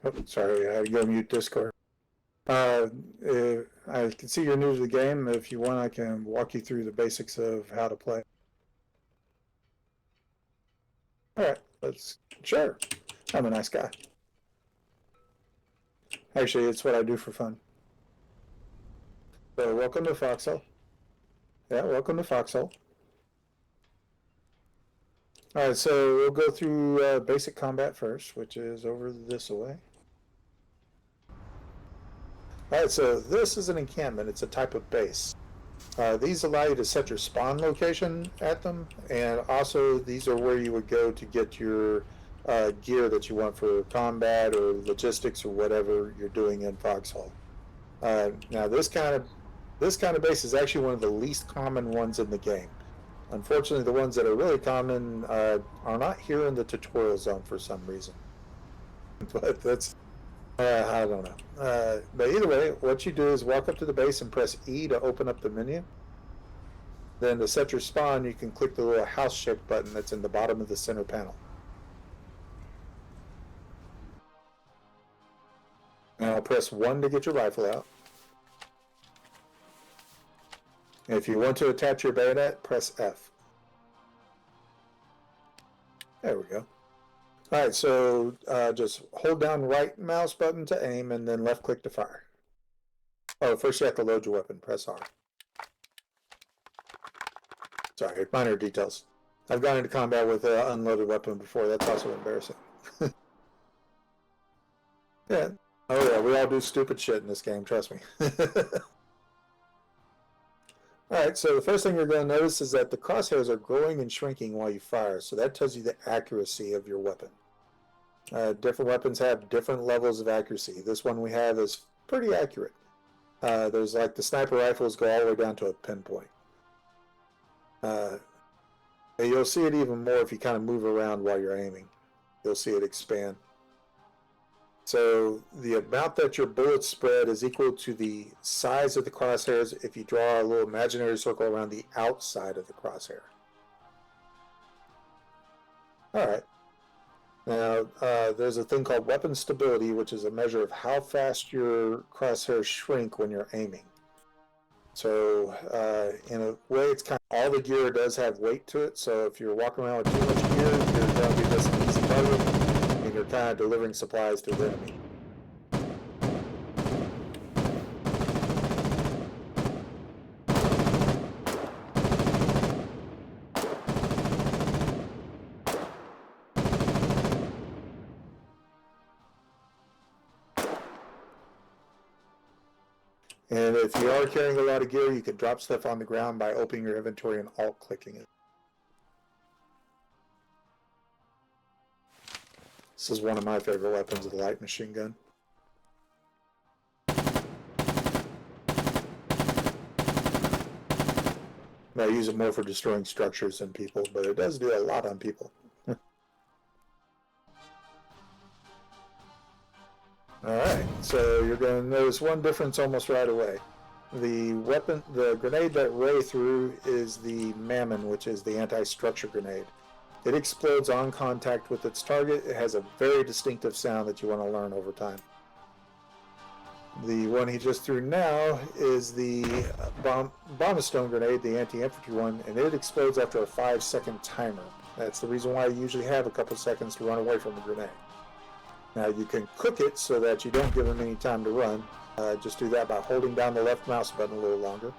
Oh, sorry, I had to go mute Discord. I can see you're new to the game. If you want, I can walk you through the basics of how to play. All right, sure. I'm a nice guy. Actually, it's what I do for fun. So, welcome to Foxhole. Yeah, welcome to Foxhole. All right, so we'll go through basic combat first, which is over this way. All right, so this is an encampment. It's a type of base. These allow you to set your spawn location at them, and also these are where you would go to get your gear that you want for combat or logistics or whatever you're doing in Foxhole. Now, this kind of base is actually one of the least common ones in the game. Unfortunately, the ones that are really common are not here in the tutorial zone for some reason. But that's I don't know. But either way, what you do is walk up to the base and press E to open up the menu. Then to set your spawn, you can click the little house-shaped button that's in the bottom of the center panel. Now press 1 to get your rifle out. And if you want to attach your bayonet, press F. There we go. Alright, so just hold down right mouse button to aim and then left click to fire. Oh, first you have to load your weapon. Press R. Sorry, minor details. I've gone into combat with an unloaded weapon before. That's also embarrassing. Yeah. Oh yeah, we all do stupid shit in this game, trust me. Alright, so the first thing you're going to notice is that the crosshairs are growing and shrinking while you fire, so that tells you the accuracy of your weapon. Different weapons have different levels of accuracy. This one we have is pretty accurate. There's like the sniper rifles go all the way down to a pinpoint. You'll see it even more if you kind of move around while you're aiming. You'll see it expand. So the amount that your bullets spread is equal to the size of the crosshairs if you draw a little imaginary circle around the outside of the crosshair. Alright. Now, there's a thing called weapon stability, which is a measure of how fast your crosshairs shrink when you're aiming. So, in a way, it's kind of all the gear does have weight to it. So, if you're walking around with too much gear, you're going to be just an easy target, and you're kind of delivering supplies to the enemy. And if you are carrying a lot of gear, you can drop stuff on the ground by opening your inventory and alt-clicking it. This is one of my favorite weapons, the light machine gun. I use it more for destroying structures than people, but it does do a lot on people. Alright, so you're going to notice one difference almost right away. The grenade that Ray threw is the Mammon, which is the anti-structure grenade. It explodes on contact with its target. It has a very distinctive sound that you want to learn over time. The one he just threw now is the Bombstone grenade, the anti-infantry one, and it explodes after a 5-second timer. That's the reason why you usually have a couple seconds to run away from the grenade. Now you can cook it so that you don't give them any time to run. Just do that by holding down the left mouse button a little longer.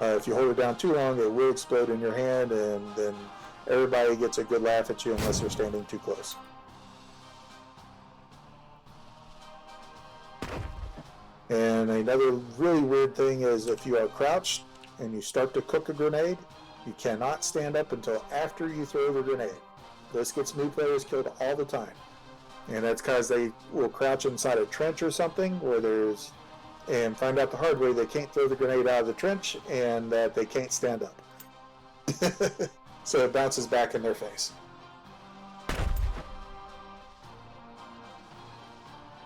If you hold it down too long, it will explode in your hand, and then everybody gets a good laugh at you unless they're standing too close. And another really weird thing is if you are crouched and you start to cook a grenade, you cannot stand up until after you throw the grenade. This gets new players killed all the time. And that's because they will crouch inside a trench or something and find out the hard way they can't throw the grenade out of the trench and that they can't stand up. So it bounces back in their face.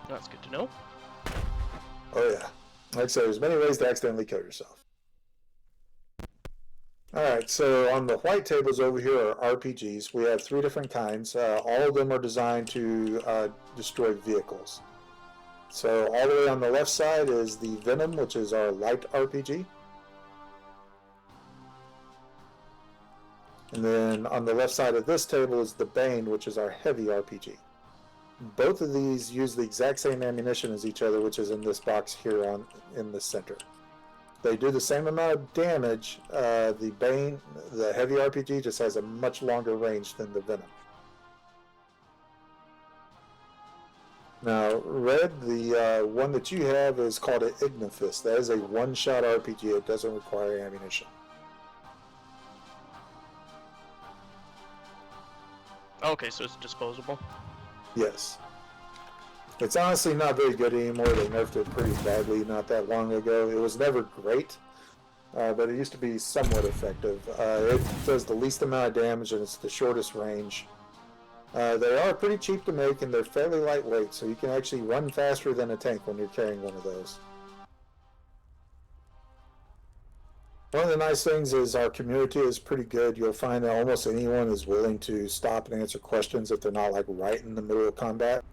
That's good to know. Oh yeah. Like I said, there's many ways to accidentally kill yourself. All right, so on the white tables over here are RPGs. We have 3 different kinds. All of them are designed to destroy vehicles. So all the way on the left side is the Venom, which is our light RPG. And then on the left side of this table is the Bane, which is our heavy RPG. Both of these use the exact same ammunition as each other, which is in this box here in the center. They do the same amount of damage. The Bane, the heavy RPG, just has a much longer range than the Venom. Now, Red, the one that you have is called an Ignifist. That is a one-shot RPG. It doesn't require ammunition. Okay, so it's disposable. Yes. It's honestly not very good anymore. They nerfed it pretty badly not that long ago. It was never great, but it used to be somewhat effective. It does the least amount of damage and it's the shortest range. They are pretty cheap to make and they're fairly lightweight, so you can actually run faster than a tank when you're carrying one of those. One of the nice things is our community is pretty good. You'll find that almost anyone is willing to stop and answer questions if they're not like right in the middle of combat.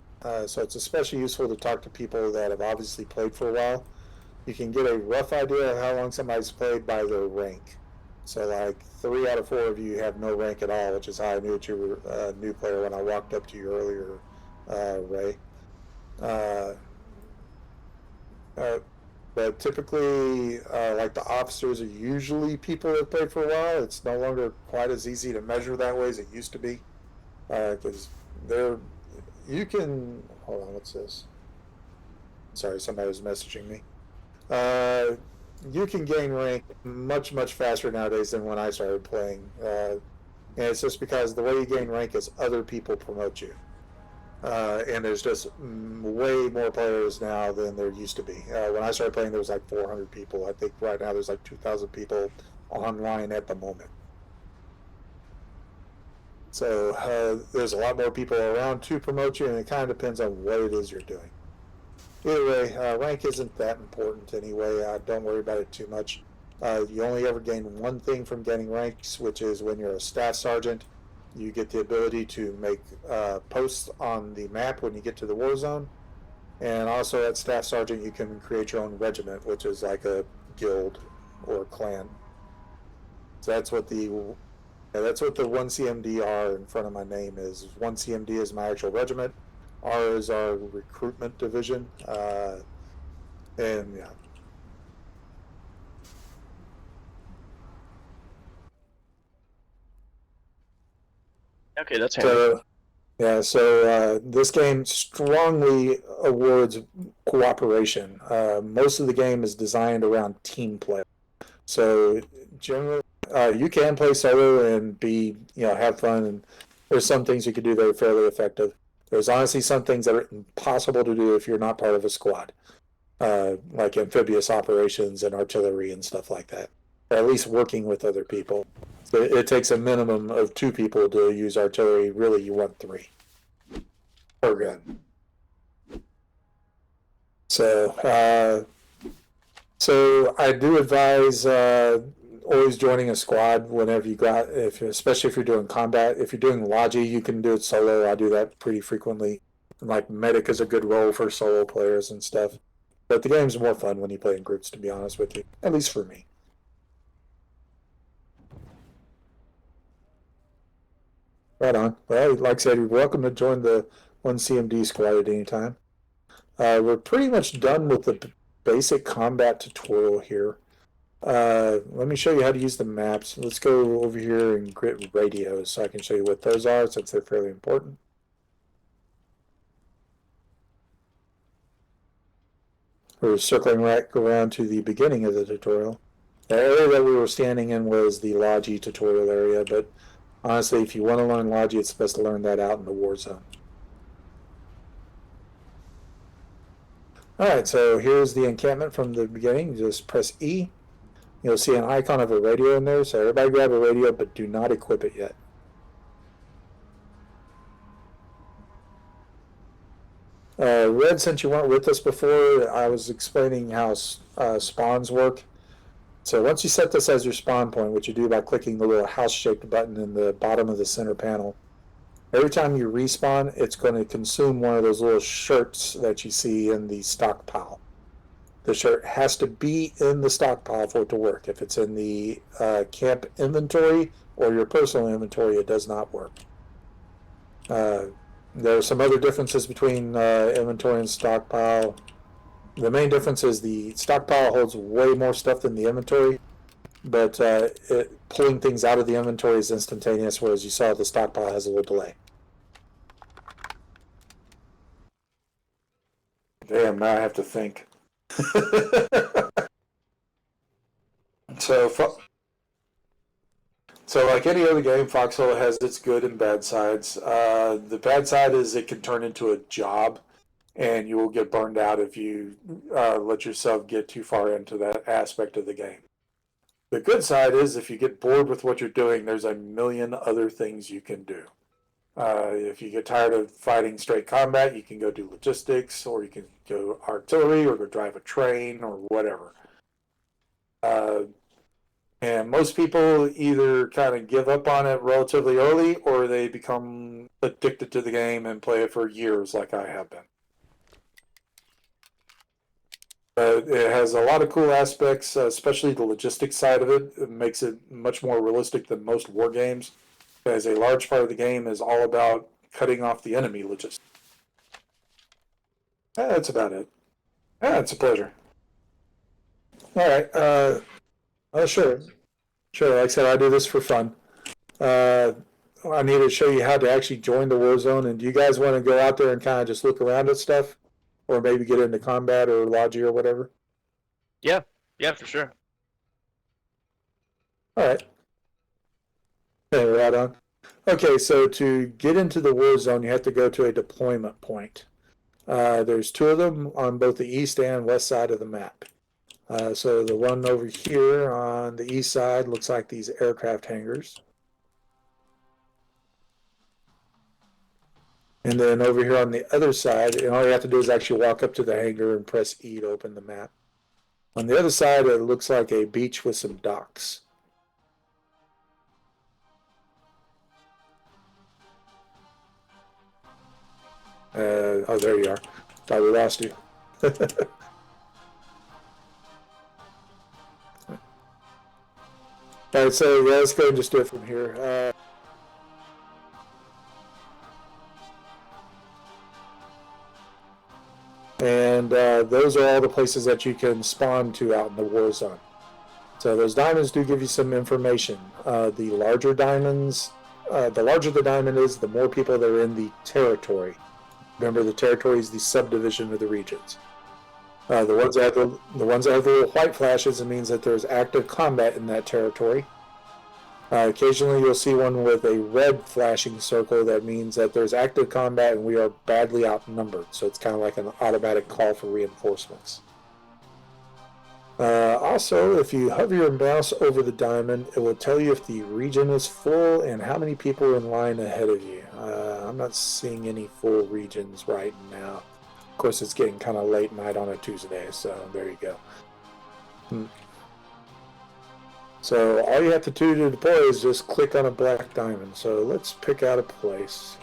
So it's especially useful to talk to people that have obviously played for a while. You can get a rough idea of how long somebody's played by their rank. So like 3 out of 4 of you have no rank at all, which is how I knew that you were a new player when I walked up to you earlier, Ray. But typically, like the officers are usually people that have played for a while. It's no longer quite as easy to measure that way as it used to be. Because you can, hold on, what's this? Sorry, somebody was messaging me. You can gain rank much, much faster nowadays than when I started playing. And it's just because the way you gain rank is other people promote you. And there's just way more players now than there used to be. When I started playing, there was like 400 people. I think right now there's like 2,000 people online at the moment. So there's a lot more people around to promote you, and it kind of depends on what it is you're doing. Either way, rank isn't that important anyway. Don't worry about it too much. You only ever gain one thing from getting ranks, which is when you're a staff sergeant. You get the ability to make posts on the map when you get to the war zone. And also at Staff Sergeant, you can create your own regiment, which is like a guild or clan. So that's what the 1CMD R in front of my name is. 1CMD is my actual regiment. R is our recruitment division. And yeah. Okay, that's handy. So this game strongly awards cooperation. Most of the game is designed around team play. So generally, you can play solo and have fun, and there's some things you can do that are fairly effective. There's honestly some things that are impossible to do if you're not part of a squad, like amphibious operations and artillery and stuff like that, or at least working with other people. So it takes a minimum of 2 people to use artillery. Really, you want 3 per gun. So I do advise always joining a squad whenever you got, especially if you're doing combat. If you're doing Logi, you can do it solo. I do that pretty frequently. And like medic is a good role for solo players and stuff. But the game's more fun when you play in groups, to be honest with you. At least for me. Right on. Well, like I said, you're welcome to join the 1CMD squad at any time. We're pretty much done with the basic combat tutorial here. Let me show you how to use the maps. Let's go over here and grid radios so I can show you what those are, since they're fairly important. We're circling right around to the beginning of the tutorial. The area that we were standing in was the Logi tutorial area, but honestly, if you want to learn Logi, it's best to learn that out in the war zone. Alright, so here's the encampment from the beginning. Just press E. You'll see an icon of a radio in there, so everybody grab a radio, but do not equip it yet. Red, since you weren't with us before, I was explaining how spawns work. So once you set this as your spawn point, which you do by clicking the little house-shaped button in the bottom of the center panel, every time you respawn, it's going to consume one of those little shirts that you see in the stockpile. The shirt has to be in the stockpile for it to work. If it's in the camp inventory or your personal inventory, it does not work. There are some other differences between inventory and stockpile. The main difference is the stockpile holds way more stuff than the inventory, but pulling things out of the inventory is instantaneous, whereas you saw the stockpile has a little delay. Damn, now I have to think. So like any other game, Foxhole has its good and bad sides. The bad side is it can turn into a job, and you will get burned out if you let yourself get too far into that aspect of the game. The good side is if you get bored with what you're doing, there's a million other things you can do. If you get tired of fighting straight combat, you can go do logistics, or you can go artillery, or go drive a train, or whatever. And most people either kind of give up on it relatively early, or they become addicted to the game and play it for years like I have been. It has a lot of cool aspects, especially the logistics side of it. It makes it much more realistic than most war games, as a large part of the game is all about cutting off the enemy logistics. That's about it. It's a pleasure. All right. Sure. Sure. Like I said, I do this for fun. I need to show you how to actually join the war zone. And do you guys want to go out there and kind of just look around at stuff? Or maybe get into combat or logi or whatever? Yeah, for sure. All right. Okay, right on. Okay, so to get into the war zone, you have to go to a deployment point. There's two of them on both the east and west side of the map. So the one over here on the east side looks like these aircraft hangars. And then over here on the other side, and all you have to do is actually walk up to the hangar and press E to open the map. On the other side, it looks like a beach with some docks. Oh, there you are. Thought we lost you. All right, so yeah, let's go and just do it from here. And those are all the places that you can spawn to out in the war zone. So those diamonds do give you some information. The larger diamonds, the larger the diamond is, the more people that are in the territory. Remember, the territory is the subdivision of the regions. The ones that have the little white flashes, it means that there's active combat in that territory. Occasionally you'll see one with a red flashing circle. That means that there's active combat and we are badly outnumbered. So it's kind of like an automatic call for reinforcements. Also, if you hover your mouse over the diamond, it will tell you if the region is full and how many people are in line ahead of you. I'm not seeing any full regions right now. Of course, it's getting kind of late night on a Tuesday, so there you go. So all you have to do to deploy is just click on a black diamond. So let's pick out a place.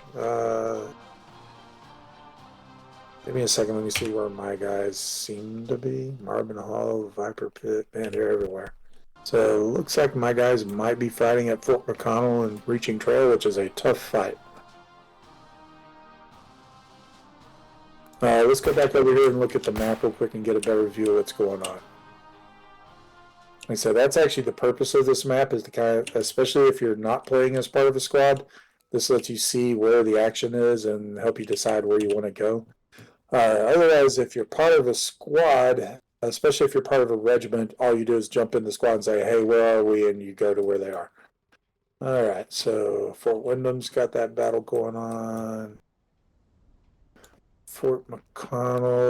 Give me a second. Let me see where my guys seem to be. Marvin Hall, Viper Pit, man, they're everywhere. So it looks like my guys might be fighting at Fort McConnell and Breaching Trail, which is a tough fight. Let's go back over here and look at the map real quick and get a better view of what's going on. Like I said, that's actually the purpose of this map, is to kind of, especially if you're not playing as part of a squad, this lets you see where the action is and help you decide where you want to go. Otherwise, if you're part of a squad, especially if you're part of a regiment, all you do is jump in the squad and say, hey, where are we? And you go to where they are. All right, so Fort Wyndham's got that battle going on. Fort McConnell.